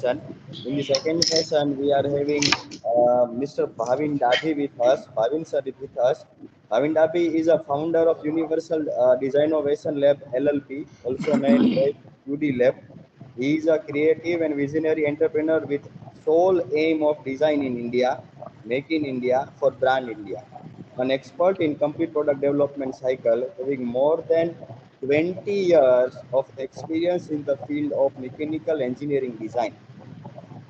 session. In the second session, we are having Mr. Bhavin Dabhi with us. Bhavin sir is with us. Bhavin Dabhi is a founder of Universal Design Innovation Lab LLP, also known as UD Lab. He is a creative and visionary entrepreneur with sole aim of design in India, make in India for brand India. An expert in complete product development cycle, having more than 20 years of experience in the field of mechanical engineering design.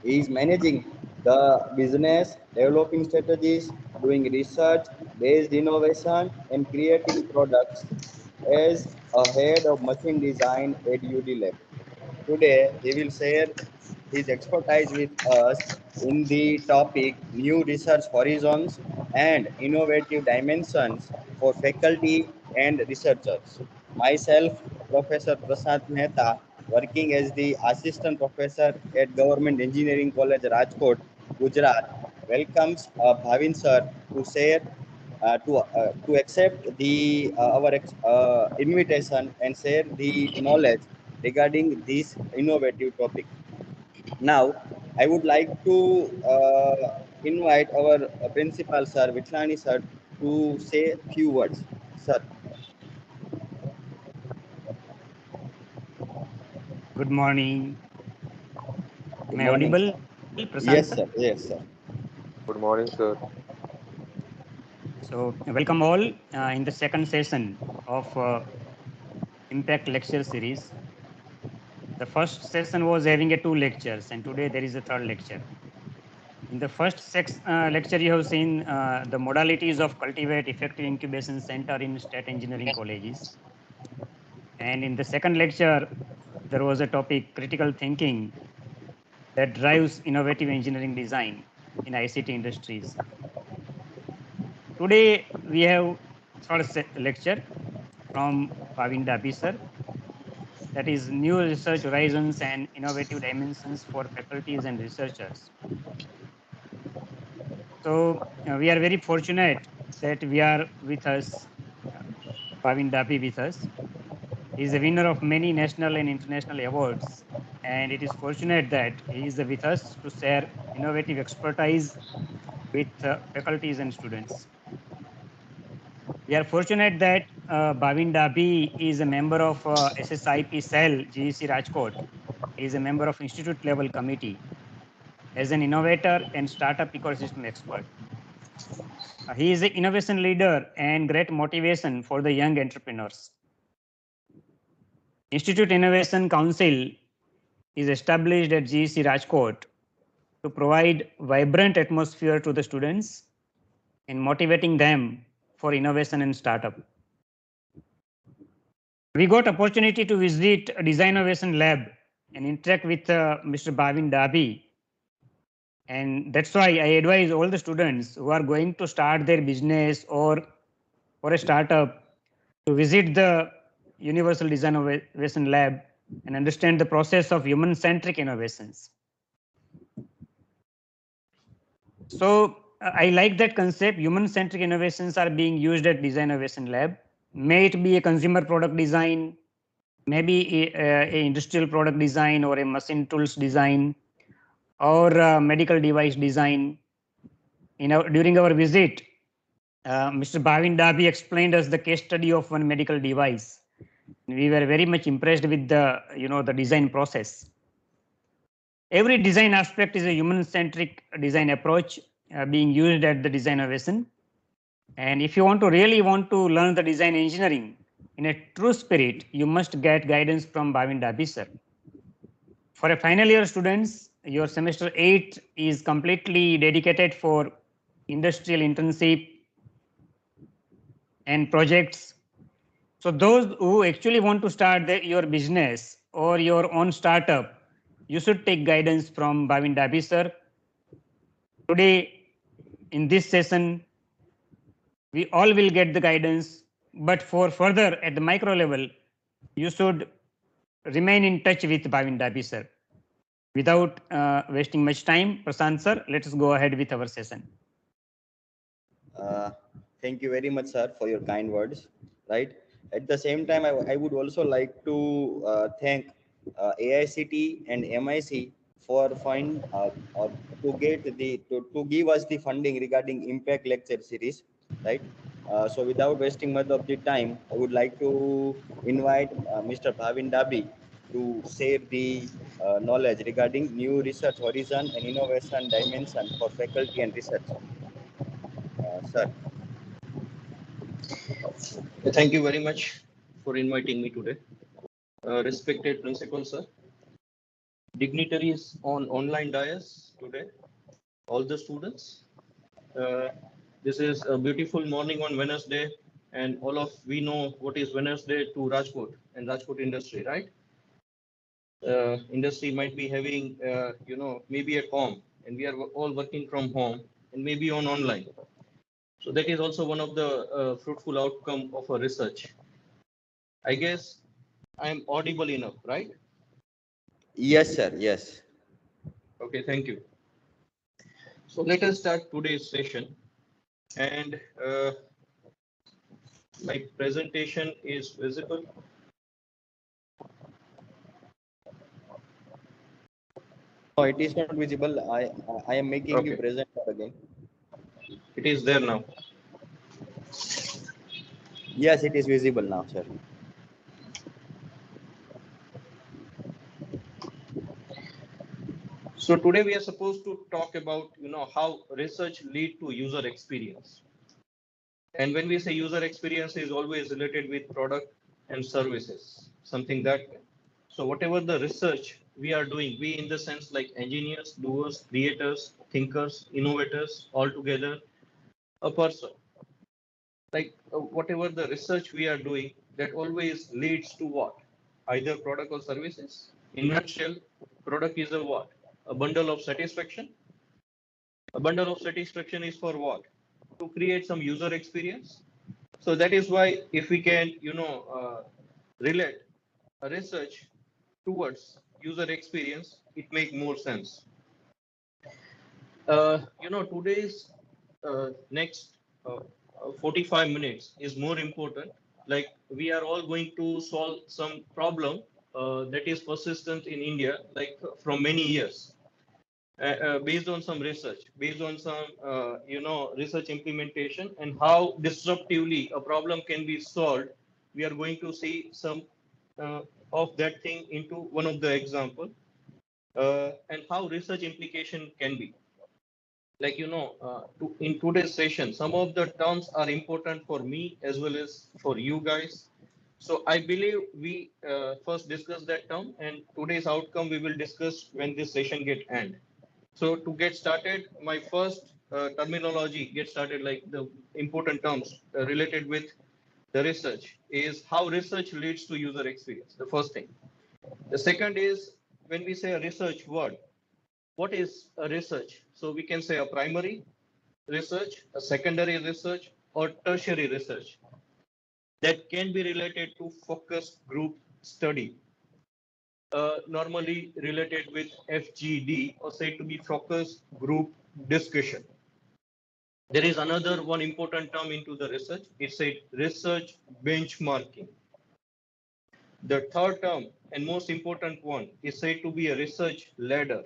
He is managing the business, developing strategies, doing research based innovation, and creating products as a head of machine design at UD Lab. Today, he will share his expertise with us in the topic New Research Horizons and Innovative Dimensions for Faculty and Researchers. Myself, Professor Prasad Mehta, working as the Assistant Professor at Government Engineering College, Rajkot, Gujarat, welcomes Bhavin sir to share to accept the invitation and share the knowledge regarding this innovative topic. Now, I would like to invite our principal, Sir Vitlani, sir, to say few words. Sir. Good morning. Good Am I morning, audible, sir. Prasant Yes, sir? sir. Yes, sir. Good morning, sir. So, welcome all in the second session of Impact Lecture Series. The first session was having a 2 lectures, and today there is a third lecture. In the first lecture, you have seen the modalities of Cultivate Effective Incubation Center in State Engineering Colleges. And in the second lecture, there was a topic Critical Thinking that drives innovative engineering design in ICT industries. Today we have third lecture from Bhavin Dabhi sir, that is New Research Horizons and Innovative Dimensions for Faculties and Researchers. So we are very fortunate that we are with us, Bhavin Dabhi with us. He is a winner of many national and international awards, and it is fortunate that he is with us to share innovative expertise with faculties and students. We are fortunate that Bhavin Dabhi is a member of SSIP Cell GEC Rajkot. He is a member of institute level committee as an innovator and startup ecosystem expert. He is an innovation leader and great motivation for the young entrepreneurs. Institute Innovation Council is established at GEC Rajkot to provide vibrant atmosphere to the students and motivating them for innovation and startup. We got opportunity to visit a Design Innovation Lab and interact with Mr. Bhavin Dabhi. And that's why I advise all the students who are going to start their business or a startup to visit the Universal Design Innovation Lab and understand the process of human-centric innovations. So I like that concept. Human-centric innovations are being used at Design Innovation Lab. May it be a consumer product design, maybe a industrial product design or a machine tools design or medical device design. During our visit, Mr. Bhavin Dabhi explained us the case study of one medical device. We were very much impressed with the design process. Every design aspect is a human-centric design approach being used at the design innovation. And if you really want to learn the design engineering in a true spirit, you must get guidance from Bhavin Dabhi sir. For a final year students, your semester 8 is completely dedicated for industrial internship and projects. So those who actually want to start your business or your own startup, you should take guidance from Bhavin Dabhi sir. Today, in this session, we all will get the guidance, but for further at the micro level, you should remain in touch with Bhavin Dabhi sir. Without wasting much time, Prasant sir, let us go ahead with our session. Thank you very much, sir, for your kind words. Right. At the same time, I would also like to thank AICT and MIC for find or to get the to give us the funding regarding impact lecture series, right? So without wasting much of the time, I would like to invite Mr. Bhavin Dabi to share the knowledge regarding new research horizon and innovation dimension for faculty and research. Sir. Thank you very much for inviting me today. Respected principal, sir, dignitaries on online dais today, all the students. This is a beautiful morning on Wednesday, and all of we know what is Wednesday to Rajkot and Rajkot industry, right? Industry might be having, maybe at home, and we are all working from home and maybe on online. So that is also one of the fruitful outcome of a research. I guess I'm audible enough, right? Yes, sir. Yes. Okay, thank you. So let us start today's session. And my presentation is visible. No, it is not visible. I am making you Okay. present again. It is there now. Yes, it is visible now, sir. So today we are supposed to talk about, how research lead to user experience. And when we say user experience is always related with product and services, something that way. So whatever the research we are doing, we in the sense like engineers, doers, creators, thinkers, innovators, all together, a person. Like whatever the research we are doing, that always leads to what? Either product or services. In nutshell, product is a what? A bundle of satisfaction. A bundle of satisfaction is for what? To create some user experience. So that is why if we can, relate a research towards user experience, it makes more sense. Today's next 45 minutes is more important. Like we are all going to solve some problem that is persistent in India, like from many years, based on some research, based on some, research implementation and how disruptively a problem can be solved. We are going to see some uh, of that thing into one of the example and how research implication can be. Like in today's session some of the terms are important for me as well as for you guys, so I believe we first discuss that term and today's outcome we will discuss when this session get end. So to get started, my first terminology get started, like the important terms related with the research is how research leads to user experience, the first thing. The second is when we say a research word, what is a research? So we can say a primary research, a secondary research, or tertiary research that can be related to focus group study, normally related with FGD or said to be focus group discussion. There is another one important term into the research. It's a research benchmarking. The third term and most important one is said to be a research ladder.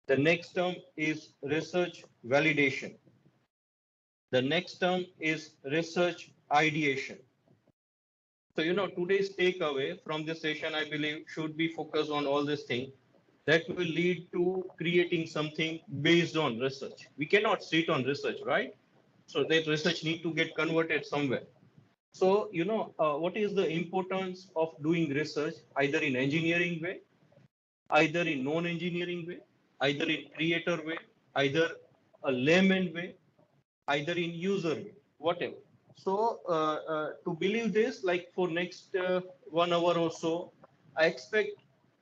The next term is research validation. The next term is research ideation. So, today's takeaway from this session, I believe, should be focused on all these things that will lead to creating something based on research. We cannot sit on research, right? So that research need to get converted somewhere. So, what is the importance of doing research either in engineering way, either in non-engineering way, either in creator way, either a layman way, either in user way, whatever. So to believe this, like for next 1 hour or so, I expect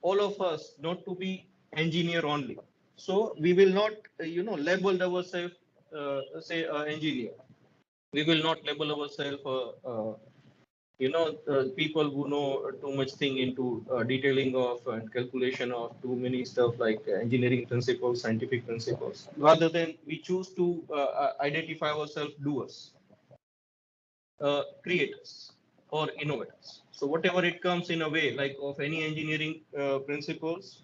all of us not to be engineer only. So we will not, label ourselves, say, engineer. We will not label ourselves, people who know too much thing into detailing of and calculation of too many stuff like engineering principles, scientific principles. Rather than we choose to identify ourselves doers, creators, or innovators. So whatever it comes in a way, like of any engineering principles,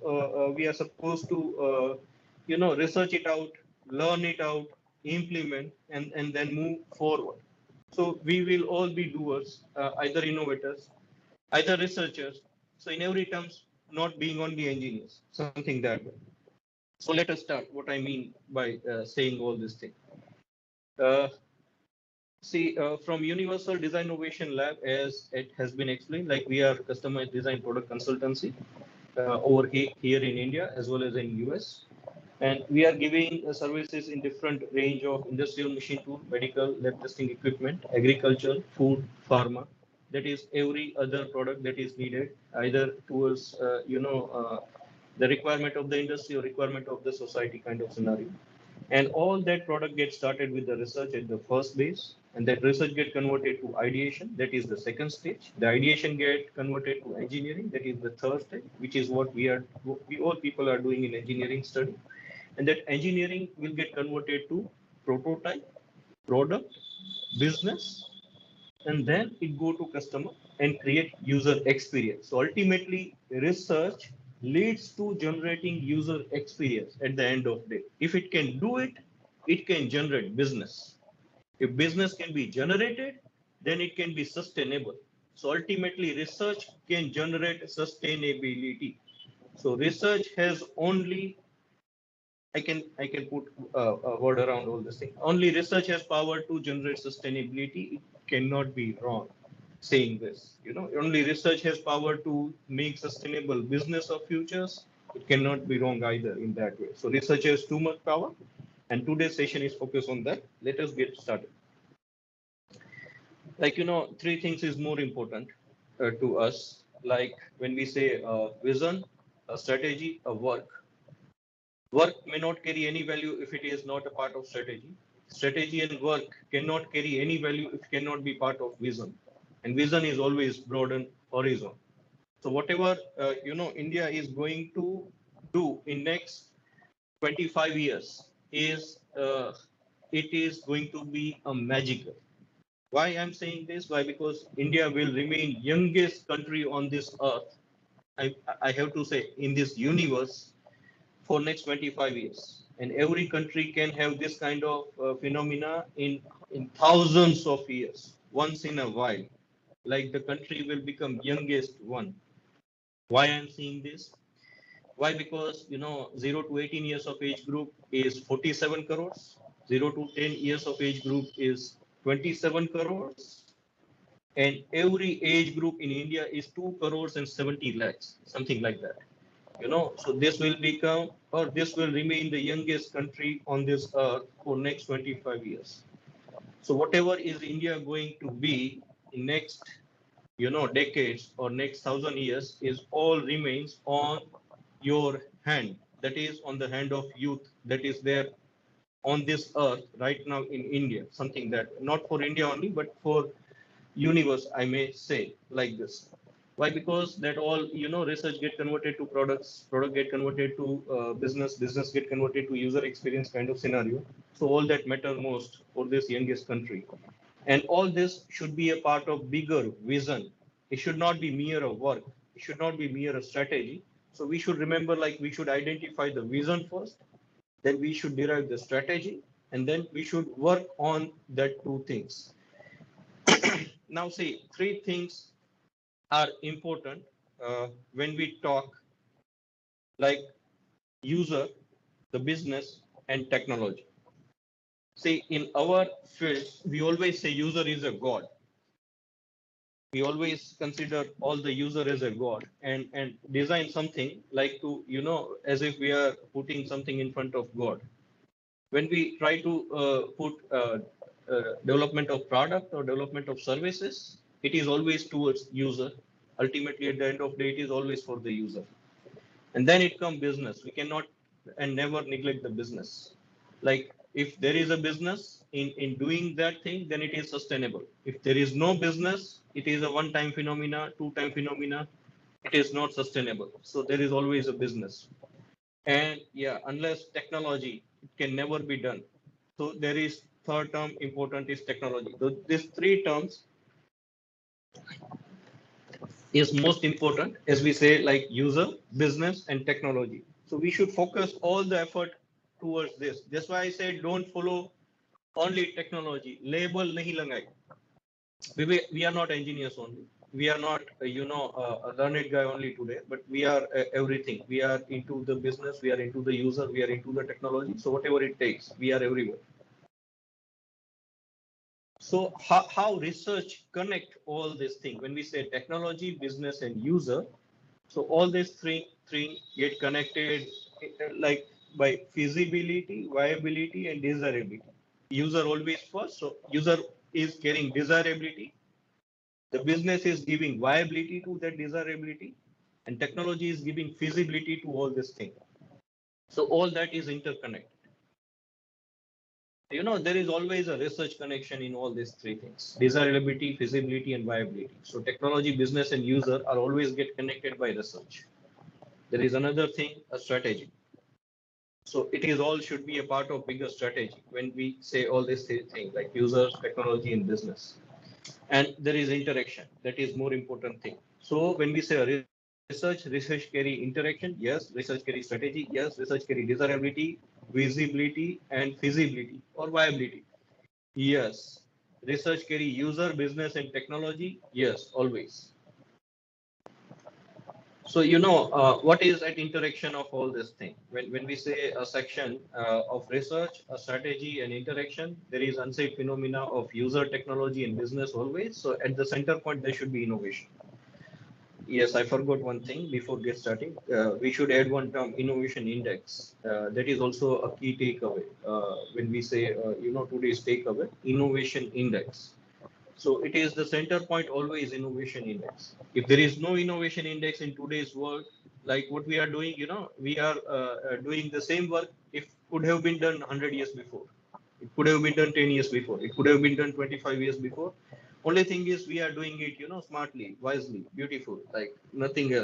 we are supposed to, research it out, learn it out, implement, and then move forward. So we will all be doers, either innovators, either researchers. So in every terms, not being only engineers, something that way. So let us start what I mean by saying all this thing. Uh, from Universal Design Innovation Lab, as it has been explained, like we are customized design product consultancy over here in India as well as in US. And we are giving services in different range of industrial machine tool, medical, lab testing equipment, agriculture, food, pharma. That is every other product that is needed either towards, the requirement of the industry or requirement of the society kind of scenario. And all that product gets started with the research at the first base, and that research get converted to ideation. That is the second stage. The ideation get converted to engineering. That is the third stage, which is what we all people are doing in engineering study. And that engineering will get converted to prototype, product, business, and then it go to customer and create user experience. So ultimately, research leads to generating user experience at the end of the day. If it can do it, it can generate business. If business can be generated, then it can be sustainable. So ultimately, research can generate sustainability. So research has only, I can put a word around all this thing. Only research has power to generate sustainability. It cannot be wrong saying this. Only research has power to make sustainable business of futures. It cannot be wrong either in that way. So research has too much power, and today's session is focused on that. Let us get started. Like three things is more important to us. Like when we say vision, a strategy, a work. Work may not carry any value if it is not a part of strategy. Strategy and work cannot carry any value if it cannot be part of vision. And vision is always broaden horizon. So whatever India is going to do in next 25 years is it is going to be a magical. Why I'm saying this? Why? Because India will remain youngest country on this earth. I have to say in this universe for next 25 years. And every country can have this kind of phenomena in thousands of years, once in a while. Like the country will become youngest one. Why I'm seeing this? Why? Because 0 to 18 years of age group is 47 crores. 0 to 10 years of age group is 27 crores. And every age group in India is 2 crores and 70 lakhs, something like that. So this will become, or this will remain the youngest country on this earth for next 25 years. So whatever is India going to be in next, decades or next 1,000 years is all remains on your hand. That is on the hand of youth that is there on this earth right now in India. Something that not for India only, but for universe, I may say like this. Why? Because that all research get converted to products, product get converted to business, business get converted to user experience kind of scenario. So all that matter most for this youngest country, and all this should be a part of bigger vision. It should not be mere a work. It should not be mere a strategy. So we should remember, like we should identify the vision first, then we should derive the strategy, and then we should work on that two things. Now, see, three things are important when we talk like user, the business, and technology. See, in our field, we always say user is a god. We always consider all the user as a god and design something like to, as if we are putting something in front of God. When we try to put development of product or development of services, it is always towards user. Ultimately, at the end of the day, it is always for the user. And then it comes business. We cannot and never neglect the business. Like if there is a business in doing that thing, then it is sustainable. If there is no business, it is a one-time phenomena, two-time phenomena. It is not sustainable. So there is always a business. And yeah, unless technology, it can never be done. So there is third term important is technology. So these three terms is most important, as we say, like user, business, and technology. So we should focus all the effort towards this. That's why I say don't follow only technology. Label nahi langai. We are not engineers only. We are not, a learned guy only today, but we are everything. We are into the business. We are into the user. We are into the technology. So whatever it takes, we are everywhere. So how research connect all these things? When we say technology, business, and user, so all these three get connected like by feasibility, viability, and desirability. User always first. So user is carrying desirability. The business is giving viability to that desirability, and technology is giving feasibility to all this thing. So all that is interconnected. There is always a research connection in all these three things: desirability, feasibility, and viability. So technology, business, and user are always get connected by research. There is another thing, a strategy. So it is all should be a part of bigger strategy when we say all these three things like users, technology, and business. And there is interaction. That is more important thing. So when we say research carry interaction, yes. Research carry strategy, yes. Research carry desirability, visibility, and feasibility or viability, yes. Research carry user, business, and technology, yes, always. So what is that interaction of all this thing? When we say a section of research, a strategy, and interaction, there is unsaid phenomena of user, technology, and business always. So at the center point, there should be innovation. Yes, I forgot one thing before get starting. We should add one term, innovation index. That is also a key takeaway when we say today's takeaway, innovation index. So it is the center point always, innovation index. If there is no innovation index in today's world, like what we are doing, we are doing the same work if could have been done 100 years before. It could have been done 10 years before. It could have been done 25 years before. Only thing is we are doing it, smartly, wisely, beautiful, like nothing else.